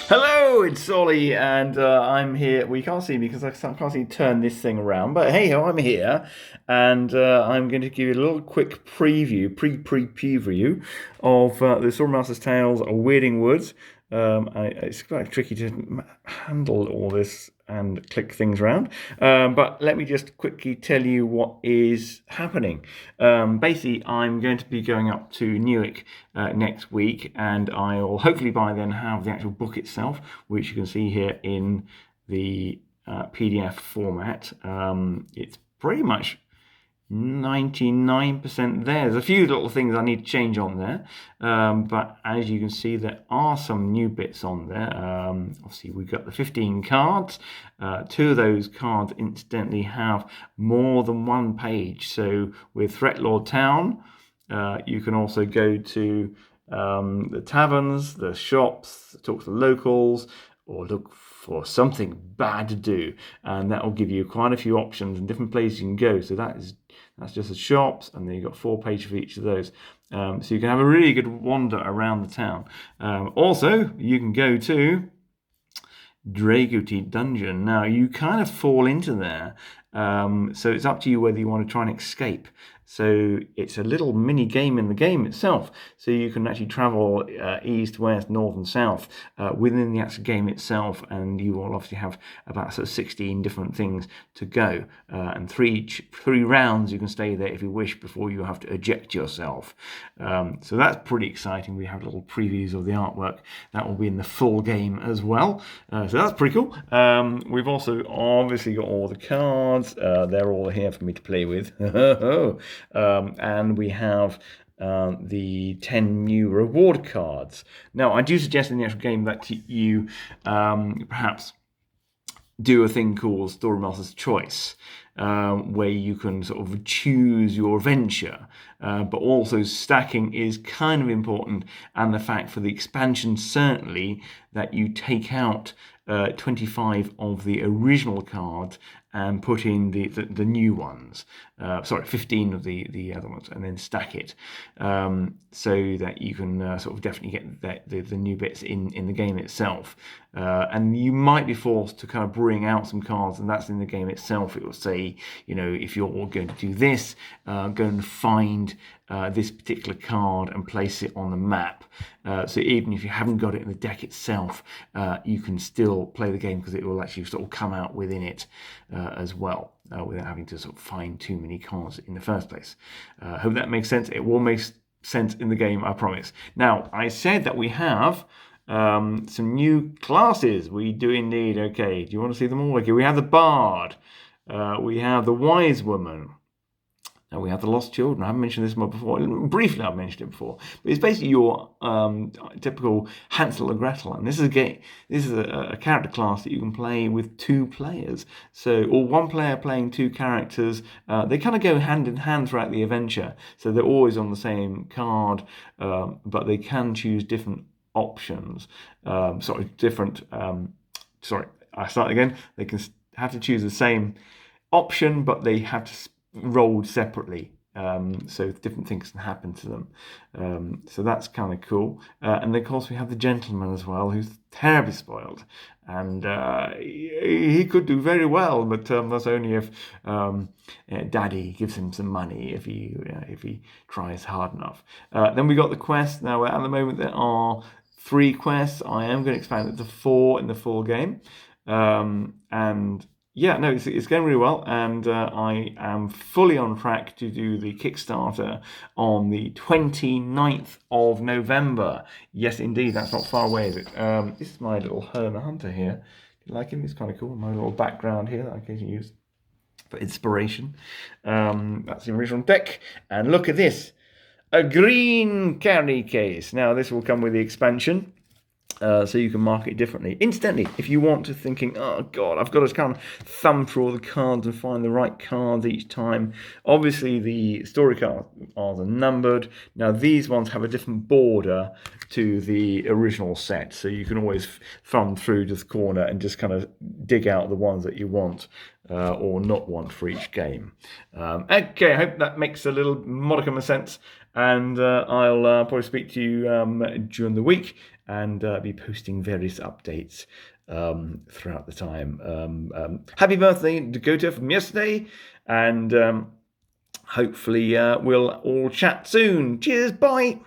Hello, it's Solly, and I'm here. Well, you can't see me because I can't see turn this thing around. But hey ho, I'm here, and I'm going to give you a little quick preview of the StoryMaster's Tales of Weirding Woods. It's quite tricky to handle all this and click things around. But let me just quickly tell you what is happening. Basically, I'm going to be going up to Newark next week, and I'll hopefully by then have the actual book itself, which you can see here in the PDF format. It's pretty much 99% there. There's a few little things I need to change on there, but as you can see, there are some new bits on there. Obviously, we've got the 15 cards. Two of those cards, incidentally, have more than one page. So with Threatlord Town, you can also go to the taverns, the shops, talk to the locals, or look for something bad to do, and that will give you quite a few options and different places you can go. So that's just the shops, and then you've got 4 pages for each of those. So you can have a really good wander around the town. Also, you can go to Dragoty Dungeon. Now, you kind of fall into there, so it's up to you whether you want to try and escape. So it's a little mini game in the game itself. So you can actually travel east, west, north, and south within the actual game itself, and you will obviously have about sort of 16 different things to go. And three rounds you can stay there if you wish before you have to eject yourself. So that's pretty exciting. We have little previews of the artwork that will be in the full game as well. So that's pretty cool. We've also obviously got all the cards. They're all here for me to play with. And we have the 10 new reward cards. Now, I do suggest in the actual game that you perhaps do a thing called StoryMaster's Choice, where you can sort of choose your venture, but also stacking is kind of important, and the fact for the expansion certainly that you take out 25 of the original cards and put in the new ones. 15 of the other ones, and then stack it so that you can sort of definitely get the new bits in the game itself. And you might be forced to kind of bring out some cards, and that's in the game itself. It will say, if you're going to do this, go and find this particular card and place it on the map. So even if you haven't got it in the deck itself, you can still play the game because it will actually sort of come out within it as well, without having to sort of find too many cards in the first place. Hope that makes sense. It will make sense in the game, I promise. Now, I said that we have some new classes. We do indeed. Okay, do you want to see them all? Okay, we have the Bard. We have the Wise Woman. Now we have the Lost Children. I haven't mentioned this one before. Briefly, I've mentioned it before. But it's basically your typical Hansel and Gretel. And this is a game. This is a character class that you can play with 2 players. Or one player playing 2 characters. They kind of go hand in hand throughout the adventure. So they're always on the same card, but they can choose different options. I start again. They can have to choose the same option, but they have to rolled separately, so different things can happen to them. So that's kind of cool. And then, of course, we have the Gentleman as well, who's terribly spoiled, and he could do very well, but that's only if Daddy gives him some money, if he tries hard enough. Then we got the quest. Now, at the moment, there are 3 quests. I am going to expand it to 4 in the full game, and yeah, no, it's going really well, and I am fully on track to do the Kickstarter on the 29th of November. Yes, indeed, that's not far away, is it? This is my little Herman Hunter here. You like him? He's kind of cool. My little background here that I occasionally use for inspiration. That's the original deck, and look at this. A green carry case. Now, this will come with the expansion. So you can mark it differently. Incidentally, if you want to thinking, oh God, I've got to kind of thumb through all the cards and find the right cards each time. Obviously, the story cards are numbered. Now, these ones have a different border to the original set, so you can always thumb through to the corner and just kind of dig out the ones that you want or not want for each game. Okay, I hope that makes a little modicum of sense, and I'll probably speak to you during the week. and be posting various updates throughout the time. Happy birthday, Dakota, from yesterday, and hopefully we'll all chat soon. Cheers, bye.